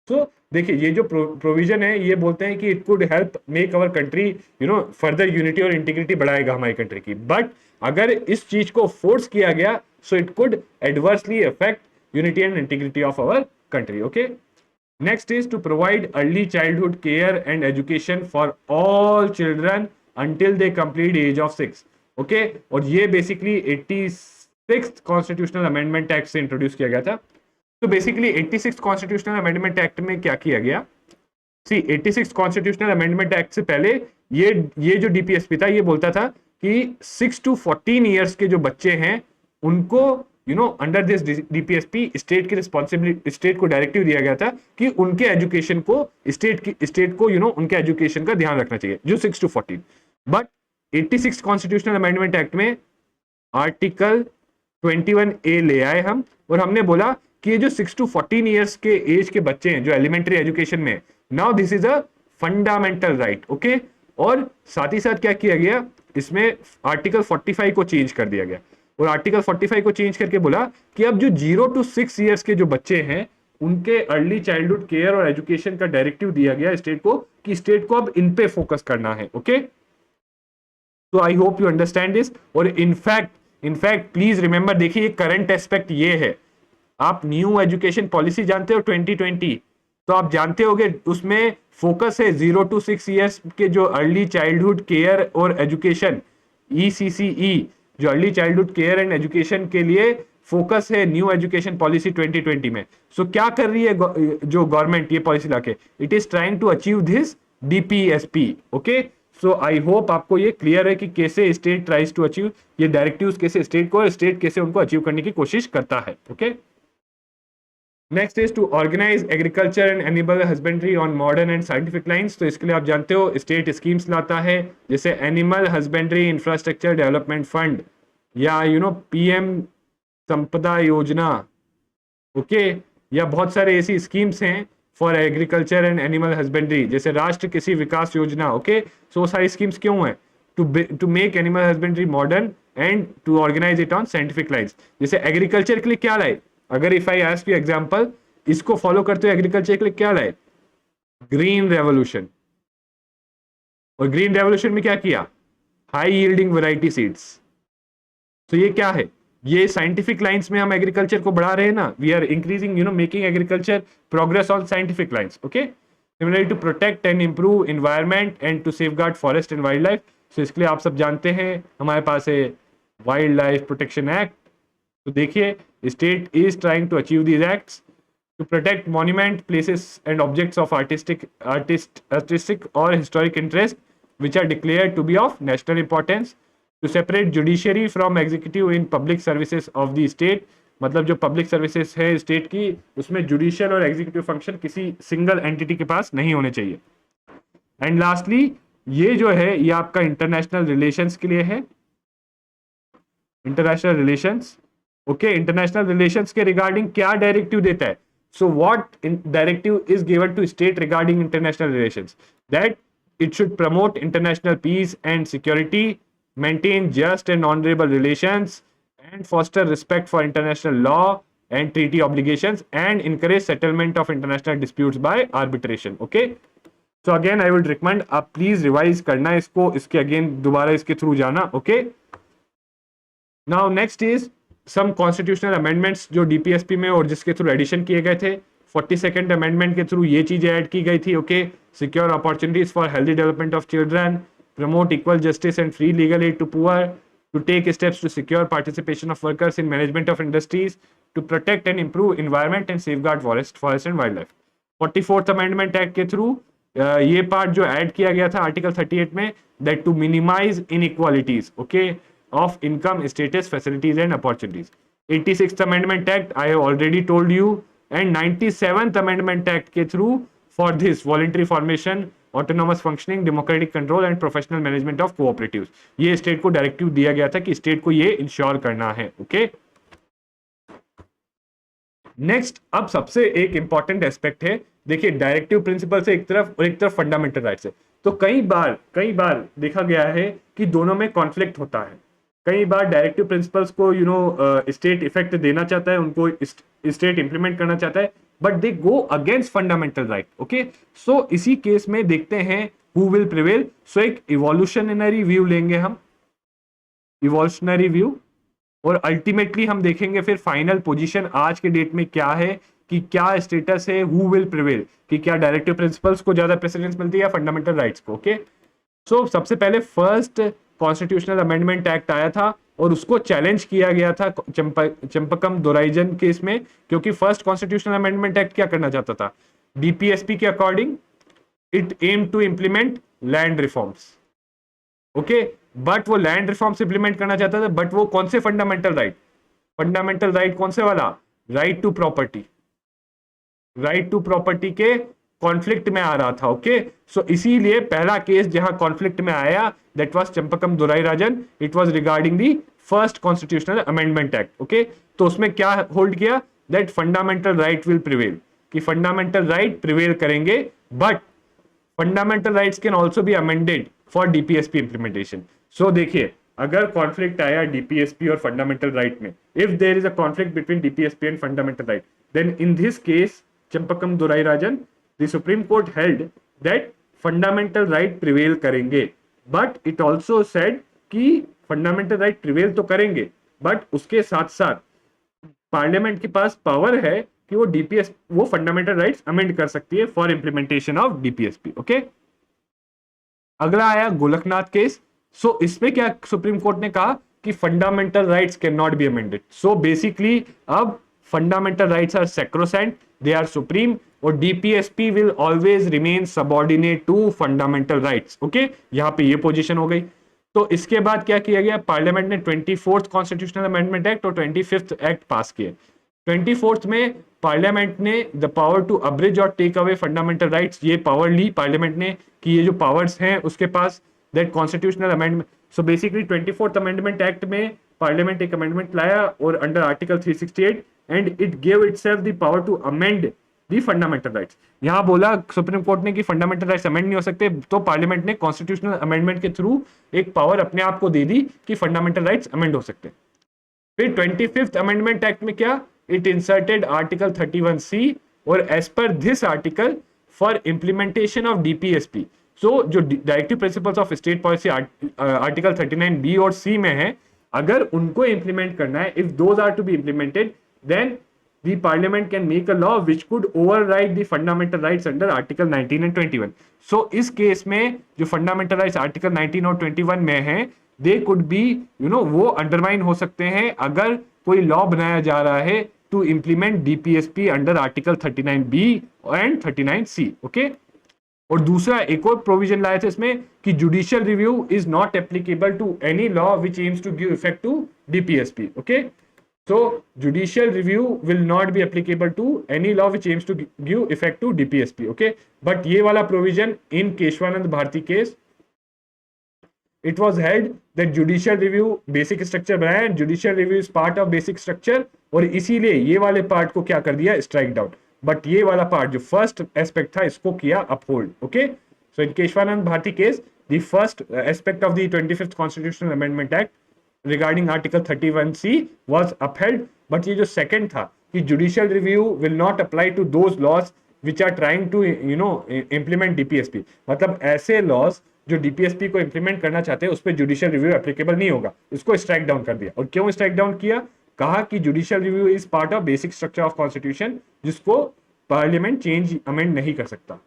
सो देखिए ये जो provision है ये बोलते हैं कि it could help make our country further unity और integrity बढ़ाएगा हमारी कंट्री की, बट अगर इस चीज को फोर्स किया गया so it could adversely affect unity and integrity of our country. Okay, next is to provide early childhood care and education for all children until they complete age of 6. Okay, और ये basically 86th constitutional amendment act से introduce किया गया था। तो basically 86th constitutional amendment act में क्या किया गया, सी 86th कॉन्स्टिट्यूशनल अमेंडमेंट एक्ट से पहले ये जो डीपीएसपी था ये बोलता था कि 6 to 14 ईयर्स के जो बच्चे हैं उनको अंडर दिस डीपीएसपी स्टेट की रिस्पॉन्सिबिलिटी, स्टेट को डायरेक्टिव दिया गया था कि उनके एजुकेशन को स्टेट को उनके एजुकेशन का ध्यान रखना चाहिए, जो 6 to 14। But 86 constitutional amendment act में आर्टिकल 21A ले आए हम, और हमने बोला कि ये जो 6 to 14 ईयर्स के एज के बच्चे हैं जो एलिमेंट्री एजुकेशन में, now this is a fundamental right. Okay, और साथ ही साथ क्या किया गया, इसमें आर्टिकल 45 को चेंज कर दिया गया, और आर्टिकल 45 को चेंज करके बोला कि अब जो 0 to 6 ईयर्स के जो बच्चे हैं उनके अर्ली चाइल्डहुड केयर और एजुकेशन का डायरेक्टिव दिया गया स्टेट को कि स्टेट को अब इन पे फोकस करना है। ओके, तो I hope you understand this. और इनफैक्ट प्लीज रिमेंबर, देखिए ये करंट एस्पेक्ट ये है, आप न्यू एजुकेशन पॉलिसी जानते हो 2020, तो आप जानते होगे उसमें फोकस है 0 to 6 ईयर्स के जो अर्ली चाइल्डहुड केयर और एजुकेशन, ECCE, जो early childhood care and education के लिए फोकस है न्यू एजुकेशन पॉलिसी 2020 में। सो क्या कर रही है जो गवर्नमेंट ये पॉलिसी लाके, it is trying to achieve this DPSP. Okay, so I hope आपको ये क्लियर है कि कैसे स्टेट ट्राइज टू अचीव ये डायरेक्टिव्स, कैसे स्टेट को, स्टेट कैसे उनको अचीव करने की कोशिश करता है। Okay, next is to organise agriculture and animal husbandry on modern and scientific lines. तो इसके लिए आप जानते हो स्टेट स्कीम्स लाता है, जैसे animal husbandry infrastructure development fund या पीएम संपदा योजना। ओके, या बहुत सारे ऐसी स्कीम्स हैं for agriculture and animal husbandry, जैसे राष्ट्र कृषि विकास योजना। ओके, सो सारी स्कीम्स क्यों है, to make animal husbandry modern and to organise it on scientific lines. जैसे एग्रीकल्चर के लिए क्या लाए, अगर if I ask you example, इसको फॉलो करते हो एग्रीकल्चर के लिए क्या लाए, ग्रीन रेवोल्यूशन। और ग्रीन रेवोल्यूशन में क्या किया, हाई यील्डिंग वैरायटी सीड्स। तो ये क्या है, ये साइंटिफिक लाइंस में हम एग्रीकल्चर को बढ़ा रहे हैं ना, we are increasing making agriculture progress on scientific lines. Okay, similarly to protect and improve environment and to safeguard forest and wild life. So इसके लिए आप सब जानते हैं हमारे पास है वाइल्ड लाइफ प्रोटेक्शन एक्ट। तो देखिए state is trying to achieve these acts to protect monument, places and objects of artistic और historic interest which are declared to be of national importance, to separate judiciary from executive in public services of the state। मतलब जो public services है state की, उसमें judicial और executive function किसी single entity के पास नहीं होने चाहिए। एंड लास्टली ये जो है ये आपका इंटरनेशनल रिलेशंस के लिए है, international relations. Okay, international relations के रिगार्डिंग क्या डायरेक्टिव देता है, so what directive is given to state regarding international relations, that it should promote international peace and security, maintain just and honorable relations, and foster respect for international law and treaty obligations, and encourage settlement of international disputes by arbitration। Okay, so again I would recommend आप please revise करना इसको, इसके again दोबारा इसके through जाना। Okay, now next is some constitutional amendments जो DPSP में और जिसके थ्रू एडिशन किए गए थे। 42nd अमेंडमेंट के थ्रू ये चीजें ऐड की गई थी। Okay, secure opportunities for healthy development of children, promote equal justice and free legal aid to poor, to take steps to secure participation of workers in management of industries, to protect and improve environment and safeguard forest and wild life. 44th amendment act के through ये part जो add किया गया था article 38 में, that to minimise inequalities okay of income status facilities and opportunities. 86th amendment act I have already told you, and 97th amendment act के through for this voluntary formation, autonomous functioning, democratic control and professional management of cooperatives. ये state को directive दिया गया था कि state को ये ensure करना है। ओके, नेक्स्ट अब सबसे एक इंपॉर्टेंट एस्पेक्ट है, देखिए डायरेक्टिव प्रिंसिपल से एक तरफ और एक तरफ फंडामेंटल राइट से। तो कई बार देखा गया है कि दोनों में कॉन्फ्लिक्ट होता है, कई बार डायरेक्टिव प्रिंसिपल्स को स्टेट इफेक्ट देना चाहता है, उनको स्टेट इंप्लीमेंट करना चाहता है, but they go against fundamental right. Okay, so इसी केस में देखते हैं हु विल प्रिवेल। सो एक इवोल्यूशनरी व्यू लेंगे हम, इवोल्यूशनरी व्यू, और अल्टीमेटली हम देखेंगे फिर फाइनल पोजीशन आज के डेट में क्या है, कि क्या स्टेटस है, हु विल प्रिवेल, कि क्या डायरेक्टिव प्रिंसिपल्स को ज्यादा प्रेसिडेंस मिलती है या फंडामेंटल राइट्स को। ओके, सो सबसे पहले फर्स्ट कॉन्स्टिट्यूशनल अमेंडमेंट एक्ट आया था और उसको चैलेंज किया गया था चंपकम दोराइजन केस में, क्योंकि फर्स्ट कॉन्स्टिट्यूशनल अमेंडमेंट एक्ट क्या करना चाहता था, डीपीएसपी के according it aim to implement land reforms. Okay, but वो लैंड रिफॉर्म्स इंप्लीमेंट करना चाहता था, बट वो कौन से फंडामेंटल राइट, फंडामेंटल राइट कौन से वाला, right to property, right to property के कॉन्फ्लिक्ट में आ रहा था। ओके, सो इसीलिए पहला केस जहां कॉन्फ्लिक्ट में आया that was Champakam Dorairajan, it was regarding the first constitutional amendment act. Okay, तो उसमें क्या होल्ड किया, that fundamental right will prevail, कि फंडामेंटल राइट प्रिवेल करेंगे, but fundamental rights can also be amended for DPSP implementation. So देखिए, अगर conflict आया DPSP और फंडामेंटल राइट में, if there is a conflict between DPSP and fundamental right, then in this case Champakam Dorairajan, the Supreme Court held that fundamental right prevail करेंगे, but it also said कि fundamental right prevail तो करेंगे, but उसके साथ साथ parliament के पास power है कि वो डीपीएस, वो फंडामेंटल राइट्स अमेंड कर सकती है for implementation of DPSP. Okay, अगला आया गोलकनाथ केस। सो इसमें क्या सुप्रीम कोर्ट ने कहा कि fundamental rights can not be amended. So basically अब fundamental rights are sacrosanct, they are supreme, और DPSP will always remain subordinate to fundamental rights. Okay, यहां पे ये पोजीशन हो गई। तो इसके बाद क्या किया गया, पार्लियामेंट ने 24th कॉन्स्टिट्यूशनल अमेंडमेंट एक्ट और 25th एक्ट पास किए। 24th में पार्लियामेंट ने द पावर टू अब्रिज और टेक अवे फंडामेंटल राइट्स, ये पावर ली पार्लियामेंट ने कि ये जो पावर्स हैं उसके पास, that constitutional amendment. So basically 24th amendment act में पार्लियामेंट एक अमेंडमेंट लाया और under article 368 and it gave itself the power to amend the fundamental rights. यहां बोला सुप्रीम कोर्ट ने कि फंडामेंटल राइट्स अमेंड नहीं हो सकते, तो पार्लियामेंट ने कॉन्स्टिट्यूशनल अमेंडमेंट के थ्रू एक पावर अपने आप को दे दी कि फंडामेंटल राइट्स अमेंड हो सकते हैं। फिर 25th अमेंडमेंट एक्ट में क्या, इट इंसर्टेड आर्टिकल 31C, और as per this article for implementation of DPSP, so जो directive principles of state policy article 39B और C में है, अगर उनको इंप्लीमेंट करना है, if those are to be implemented, then the parliament can make a law which could override the fundamental rights under article 19 and 21. so इस case में जो fundamental rights article 19 और 21 में है, they could be वो undermine हो सकते हैं अगर कोई लॉ बनाया जा रहा है to implement DPSP under article 39B and 39C. Okay, और दूसरा एक और प्रोविजन लाया था इसमें कि judicial review is not applicable to any law which aims to give effect to DPSP. Okay, so judicial review will not be applicable to any law which aims to give effect to DPSP. okay, but ये वाला provision in Keshavananda Bharti case, it was held that judicial review basic structure बनाया, judicial review is part of basic structure, और इसीलिए ये वाले part को क्या कर दिया, strike down, but ये वाला पार्ट जो फर्स्ट एस्पेक्ट था इसको किया uphold. okay, so in Keshavananda Bharti case the first aspect of the 25th constitutional amendment act regarding article 31C was upheld, but ये जो second था कि judicial review will not apply to those laws which are trying to implement DPSP, मतलब ऐसे laws जो DPSP को implement करना चाहते हैं उस पर judicial review applicable नहीं होगा, इसको strike down कर दिया। और क्यों strike down किया, कहा कि judicial review is part of basic structure of constitution, जिसको parliament change amend नहीं कर सकता।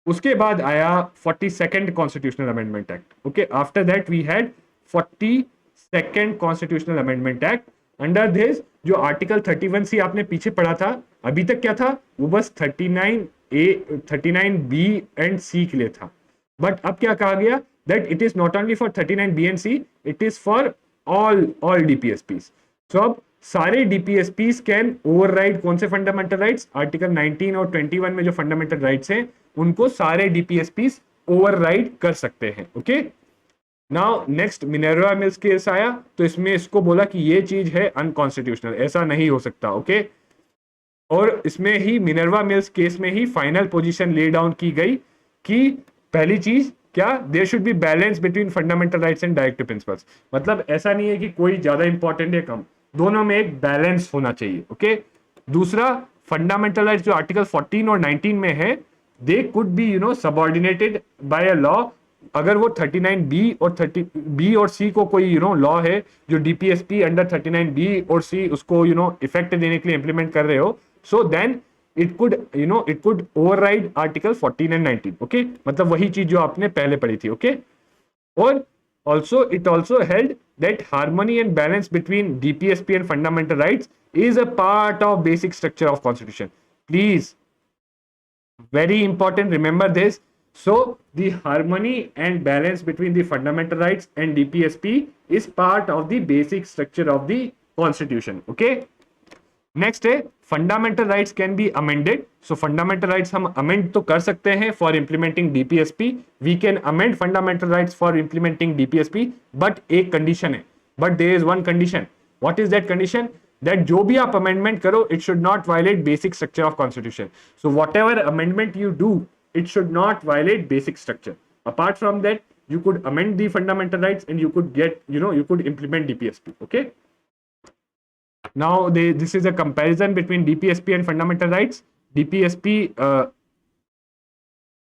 उसके बाद आया 42nd constitutional amendment act. okay, after that we had 42nd constitutional amendment act. Under this जो आर्टिकल 31C आपने पीछे पढ़ा था, अभी तक क्या था, वो बस 39A 39B एंड C के लिए था, बट अब क्या कहा गया, that it is not only for 39B and C, it is for all DPSPs. So अब सारे डीपीएसपीज कैन ओवरराइड कौन से फंडामेंटल राइट्स, आर्टिकल 19 और 21 में जो फंडामेंटल राइट्स हैं उनको सारे डीपीएसपीज ओवरराइड कर सकते हैं। Okay, now next Minerva Mills case आया, तो इसमें इसको बोला कि ये चीज है अनकॉन्स्टिट्यूशनल, ऐसा नहीं हो सकता। ओके, और इसमें ही मिनर्वा मिल्स केस में ही फाइनल पोजीशन ले डाउन की गई कि पहली चीज क्या there should be balance between fundamental rights and directive principles, मतलब ऐसा नहीं है कि कोई ज्यादा इंपॉर्टेंट है कम, दोनों में एक बैलेंस होना चाहिए। ओके, दूसरा फंडामेंटल राइट्स जो आर्टिकल 14 और 19 में है, they could be subordinated by a law. अगर वो 39B और 30B और C को कोई लॉ है जो डीपीएसपी अंडर 39B और C उसको इफेक्ट देने के लिए इंप्लीमेंट कर रहे हो, so then it could override article 14 and 19। Okay, मतलब वही चीज जो आपने पहले पढ़ी थी। ओके, और also it also held that harmony and balance between DPSP and fundamental rights is a part of basic structure of constitution। Please, very important, remember this। So the harmony and balance between the fundamental rights and DPSP is part of the basic structure of the constitution। okay, next है fundamental rights can be amended. So fundamental rights हम amend तो कर सकते हैं for implementing DPSP, we can amend fundamental rights for implementing DPSP, but एक condition है, but there is one condition. What is that condition? That जो भी आप अमेंडमेंट करो it should not violate basic structure of constitution. So whatever amendment you do it should not violate basic structure. Apart from that, you could amend the fundamental rights and you could get, you could implement DPSP. Okay, now this is a comparison between DPSP and fundamental rights. DPSP,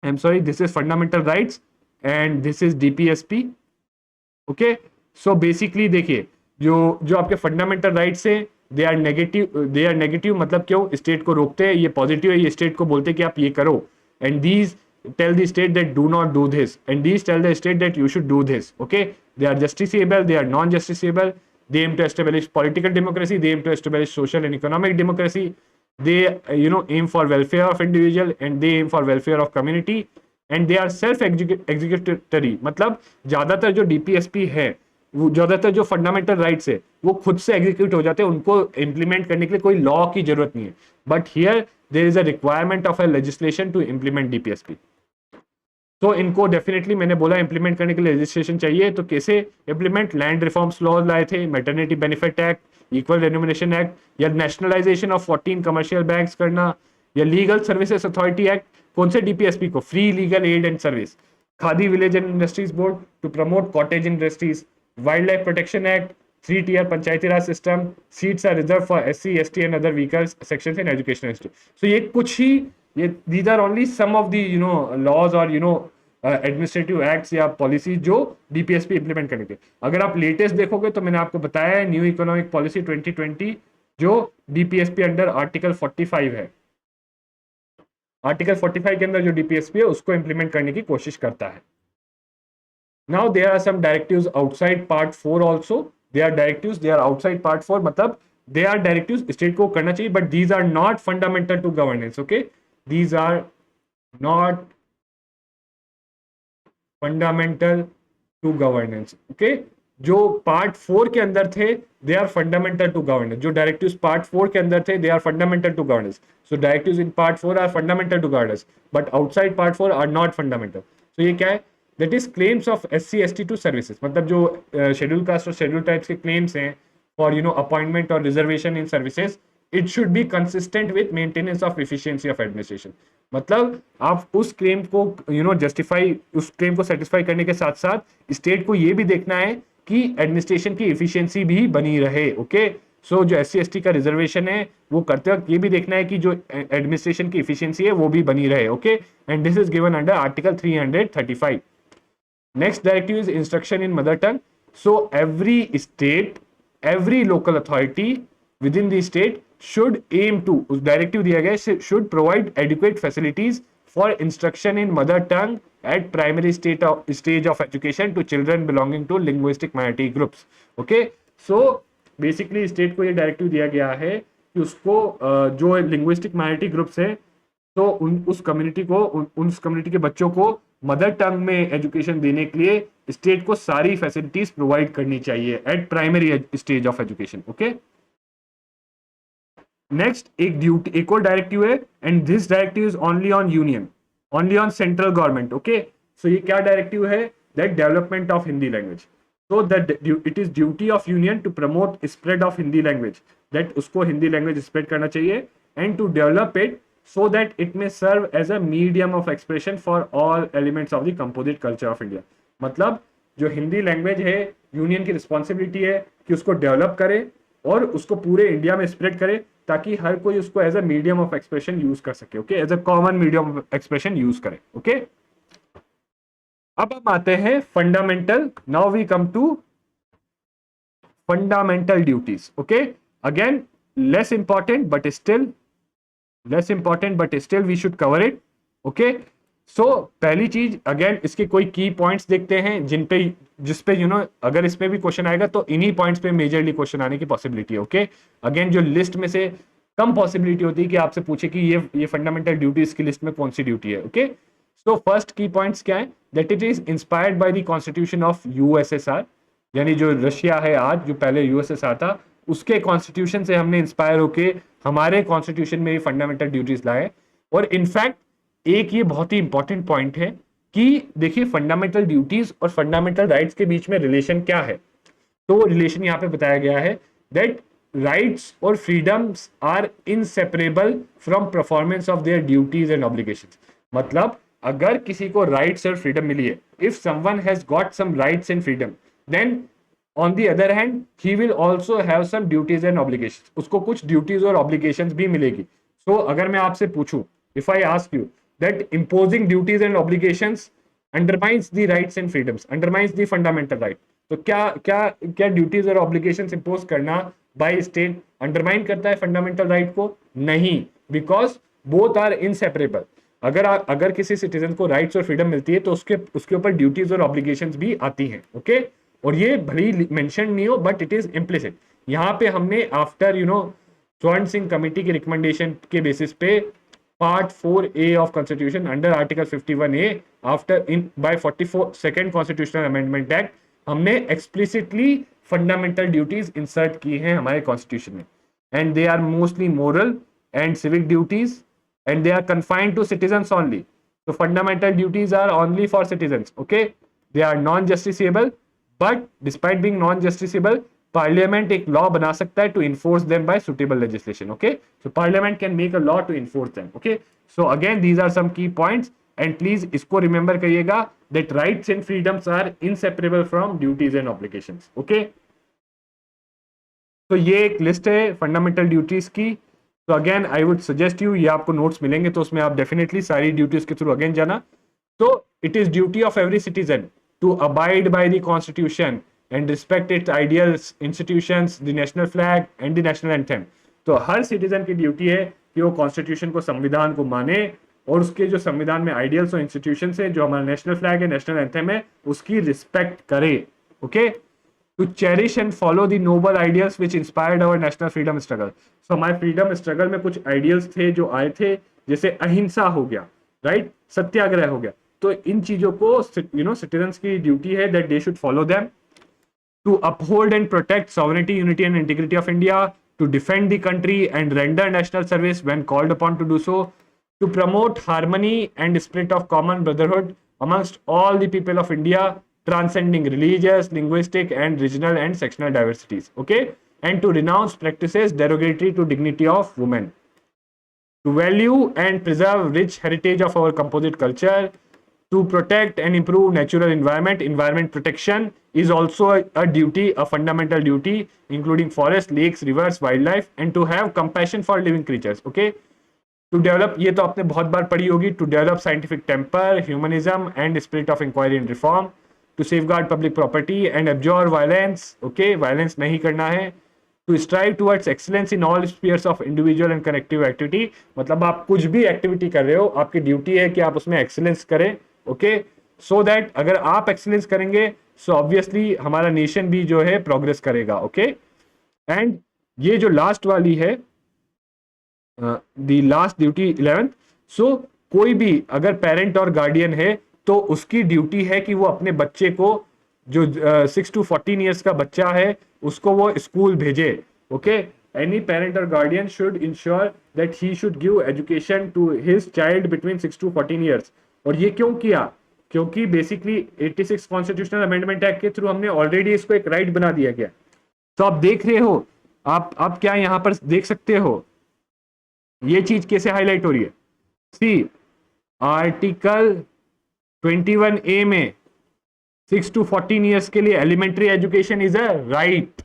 I'm sorry, this is fundamental rights and this is DPSP। okay, so basically देखिए जो आपके fundamental rights है they are negative, मतलब क्यों? State को रोकते हैं। ये पॉजिटिव है, ये स्टेट को बोलते हैं कि आप ये करो, and these tell the state that do not do this, and these tell the state that you should do this। okay, they are justiciable, they are non-justiciable, they aim to establish political democracy, they aim to establish social and economic democracy, they aim for welfare of individual and they aim for welfare of community, and they are self executory। मतलब ज्यादातर जो DPSP है, वो ज्यादातर जो fundamental rights है वो खुद से एग्जीक्यूट हो जाते हैं, उनको इंप्लीमेंट करने के लिए कोई लॉ की जरूरत नहीं है। But here there is a requirement of a legislation to implement DPSP. तो इनको डेफिनेटली मैंने बोला इंप्लीमेंट करने के लिए लेजिस्लेशन चाहिए। तो कैसे इंप्लीमेंट? लैंड रिफॉर्म्स लॉ लाए थे, maternity benefit act, equal remuneration act, या नेशनलाइजेशन ऑफ 14 कमर्शियल बैंक्स करना, या लीगल सर्विसेज अथॉरिटी एक्ट। कौन से डीपीएसपी को? Free legal aid and service, Khadi village and industries board to promote cottage industries, wild life protection act, 3-tier Panchayati Raj system, seats are reserve for SC, ST and other vehicles sections in education institute. So ये कुछ ही, ये these are only some of the laws और administrative acts या policy जो DPSP implement करने थे। अगर आप लेटेस्ट देखोगे तो मैंने आपको बताया है न्यू इकोनॉमिक पॉलिसी 2020 जो डीपीएसपी अंडर आर्टिकल 45 है। आर्टिकल 45 के अंदर जो डीपीएसपी है उसको इंप्लीमेंट करने की कोशिश करता है। Now there are some directives outside part 4 also। They are directives, they are outside part 4, मतलब they are directives स्टेट को करना चाहिए, but these are not fundamental to governance। okay, these are not fundamental to governance। okay, जो part 4 के अंदर थे they are fundamental to governance. जो directives part 4 के अंदर थे they are fundamental to governance. So directives in part 4 are fundamental to governance, but outside part 4 are not fundamental. So ये क्या है? That is claims of SC ST to services, मतलब जो schedule caste और schedule types के claims हैं for appointment और reservation in services, it should be consistent with maintenance of efficiency of administration. मतलब आप उस क्लेम को जस्टिफाई, उस क्लेम को सेटिस्फाई करने के साथ साथ स्टेट को ये भी देखना है कि एडमिनिस्ट्रेशन की एफिशिएंसी भी बनी रहे। ओके, सो जो SC ST का रिजर्वेशन है वो करते वक्त ये भी देखना है कि जो एडमिनिस्ट्रेशन की एफिशिएंसी है वो भी बनी रहे। Okay, and this is given under article 335। Next directive is instruction in mother tongue। So every state, every local authority within the state should aim to, उस directive दिया गया है, should provide adequate facilities for instruction in mother tongue at primary stage of education to children belonging to linguistic minority groups। okay, so basically state को ये directive दिया गया है कि उसको जो linguistic minority groups है तो उस कम्युनिटी के बच्चों को मदर टंग में एजुकेशन देने के लिए स्टेट को सारी फैसिलिटीज प्रोवाइड करनी चाहिए at primary stage of education. Okay, next एक और डायरेक्टिव है, and this directive is only on union, only on central government. Okay, so ये क्या डायरेक्टिव है? That development of Hindi language. So that it is duty of union to promote spread of Hindi language, that उसको Hindi language spread करना चाहिए, and to develop it so that it may serve as a medium of expression for all elements of the composite culture of India. मतलब जो Hindi language है union की responsibility है कि उसको डेवलप करे और उसको पूरे इंडिया में स्प्रेड करे ताकि हर कोई उसको as a medium of expression use कर सके, okay, as a common medium of expression use करे, ओके। अब हम आते हैं fundamental, now we come to fundamental duties, okay. Again less important but still we should cover it, okay. So पहली चीज, again इसके कोई की पॉइंट्स देखते हैं जिसपे अगर इसमें भी क्वेश्चन आएगा तो इन्हीं पॉइंट्स पे मेजरली क्वेश्चन आने की पॉसिबिलिटी है, ओके। अगेन जो लिस्ट में से कम पॉसिबिलिटी होती है कि आपसे पूछे कि ये फंडामेंटल ड्यूटीज की लिस्ट में कौन सी ड्यूटी है, ओके। सो फर्स्ट की पॉइंट्स क्या है, that it is inspired by the constitution of USSR, यानी जो रशिया है आज, जो पहले यूएसएसआर था, उसके कॉन्स्टिट्यूशन से हमने इंस्पायर होके हमारे कॉन्स्टिट्यूशन में फंडामेंटल ड्यूटीज लाए। और इनफैक्ट एक ये बहुत ही इंपॉर्टेंट पॉइंट है कि देखिए फंडामेंटल ड्यूटीज और फंडामेंटल राइट्स के बीच में रिलेशन क्या है। तो रिलेशन यहाँ पे बताया गया है दैट राइट्स और freedoms are inseparable from performance of their duties and obligations. मतलब अगर किसी को राइट्स और फ्रीडम मिली है, if someone has got some rights and freedom, then on the other hand he will also have some duties and obligations, उसको कुछ duties और ऑब्लिगेशंस भी मिलेगी। सो अगर मैं आपसे पूछूं, if I ask you that imposing duties and obligations undermines the rights and freedoms, undermines the fundamental right, तो क्या ड्यूटीज और ऑब्लिगेशंस इंपोज करना बाय स्टेट अंडरमाइन करता है फंडामेंटल राइट को? नहीं, बिकॉज बोथ आर इनसेपरेबल। अगर किसी सिटीजन को राइट्स और फ्रीडम मिलती है तो उसके ऊपर ड्यूटीज और ऑब्लिगेशंस भी आती हैं, ओके। और ये भले ही मेंशन नहीं हो बट इट इज इम्प्लिसिट। यहाँ पे हमने आफ्टर स्वर्ण सिंह कमेटी के रिकमेंडेशन के बेसिस पे Part 4A of Constitution under Article 51A after by 42nd Constitutional Amendment Act हमने explicitly fundamental duties insert की हैं हमारे Constitution में, and they are mostly moral and civic duties and they are confined to citizens only. So fundamental duties are only for citizens, okay? They are non-justiciable, but despite being non-justiciable, parliament एक law बना सकता है to enforce them by suitable legislation, okay. So parliament can make a law to enforce them, okay. So again these are some key points and please इसको remember करिएगा that rights and freedoms are inseparable from duties and obligations, okay. तो ये एक list है fundamental duties की। तो again I would suggest you, ये आपको नोट्स मिलेंगे तो उसमें आप डेफिनेटली सारी ड्यूटीज के थ्रू अगेन जाना। तो it is duty of every citizen to abide by the constitution and respect its ideals, institutions, the national flag and the national anthem। तो हर सिटीजन की ड्यूटी है कि वो कॉन्स्टिट्यूशन को, संविधान को माने और उसके जो संविधान में आइडियल्स और इंस्टीट्यूशन है, जो हमारा नेशनल फ्लैग है, नेशनल एंथम है, उसकी रिस्पेक्ट करे, okay. To cherish and follow the noble ideals which inspired our national freedom struggle. So हमारे फ्रीडम स्ट्रगल में कुछ आइडियल्स थे जो आए थे, जैसे अहिंसा हो गया, राइट, सत्याग्रह हो गया। तो इन चीजों को सिटीजन्स की ड्यूटी है that they should follow them. To uphold and protect sovereignty, unity and integrity of India, to defend the country and render national service when called upon to do so, to promote harmony and spirit of common brotherhood amongst all the people of India, transcending religious, linguistic and regional and sectional diversities, okay, and to renounce practices derogatory to dignity of women, to value and preserve rich heritage of our composite culture, to protect and improve natural environment protection is also a duty, a fundamental duty, including forests, lakes, rivers, wildlife, and to have compassion for living creatures, okay। to develop, ये तो आपने बहुत बार पढ़ी होगी, to develop scientific temper, humanism and spirit of inquiry and reform, to safeguard public property and abjure violence, okay, violence नहीं करना है, to strive towards excellence in all spheres of individual and collective activity। मतलब आप कुछ भी activity कर रहे हो, आपकी ड्यूटी है कि आप उसमें एक्सीलेंस करें, ओके, सो दैट अगर आप एक्सीलेंस करेंगे सो ऑब्वियसली हमारा नेशन भी जो है प्रोग्रेस करेगा, ओके। एंड ये जो लास्ट वाली है, द लास्ट ड्यूटी 11th, सो कोई भी अगर पेरेंट और गार्डियन है तो उसकी ड्यूटी है कि वो अपने बच्चे को, जो 6 to 14 ईयर्स का बच्चा है, उसको वो स्कूल भेजे, okay. Any parent or guardian should ensure that he should give education to his child between 6 to 14 years. और ये क्यों किया? क्योंकि बेसिकली 86 कॉन्स्टिट्यूशनल अमेंडमेंट एक्ट के थ्रू हमने ऑलरेडी इसको एक राइट बना दिया गया। तो आप देख रहे हो, आप क्या यहाँ पर देख सकते हो, ये चीज कैसे हाईलाइट हो रही है? सी आर्टिकल 21A में 6 to 14 ईयर्स के लिए elementary education is a right.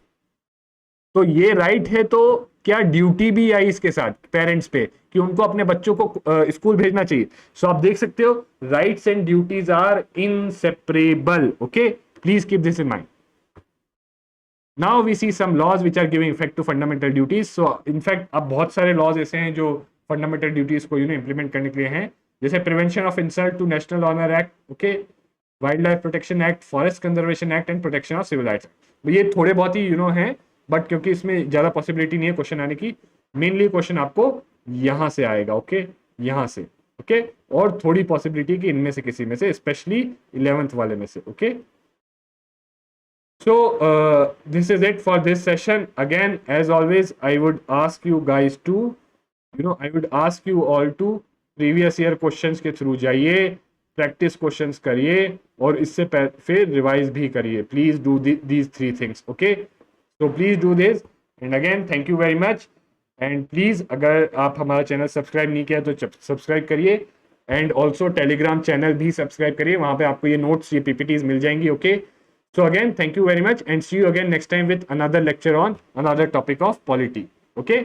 तो ये राइट है, तो क्या ड्यूटी भी आई इसके साथ पेरेंट्स पे कि उनको अपने बच्चों को स्कूल भेजना चाहिए। सो आप देख सकते हो rights and duties are inseparable. Okay, please keep this in mind. Now we see some laws which are giving effect to fundamental duties. So in fact अब बहुत सारे लॉज ऐसे हैं जो फंडामेंटल ड्यूटीज को इंप्लीमेंट करने के लिए हैं, जैसे prevention of insult to national honour act, okay, wild life protection act, forest conservation act and protection of civil rights. ये थोड़े बहुत ही हैं, बट क्योंकि इसमें ज्यादा पॉसिबिलिटी नहीं है क्वेश्चन आने की, मेनली क्वेश्चन आपको यहां से आएगा। ओके, यहां से। ओके, और थोड़ी पॉसिबिलिटी कि इनमें से किसी में से, स्पेशली 11th वाले में से। Okay, so this is it for this session. Again, as always, I would ask you guys to, I would ask you all to previous year questions के थ्रू जाइए, प्रैक्टिस क्वेश्चंस करिए और इससे फिर revise भी करिए। Please do these 3 things. Okay, so please do this and again thank you very much. And please अगर आप हमारा चैनल सब्सक्राइब नहीं किया तो सब्सक्राइब करिए, एंड ऑल्सो टेलीग्राम चैनल भी सब्सक्राइब करिए, वहां पे आपको ये नोट्स, ये पीपीटीज मिल जाएंगी। Okay, so again thank you very much and see you again next time with another lecture on another topic of polity. Okay.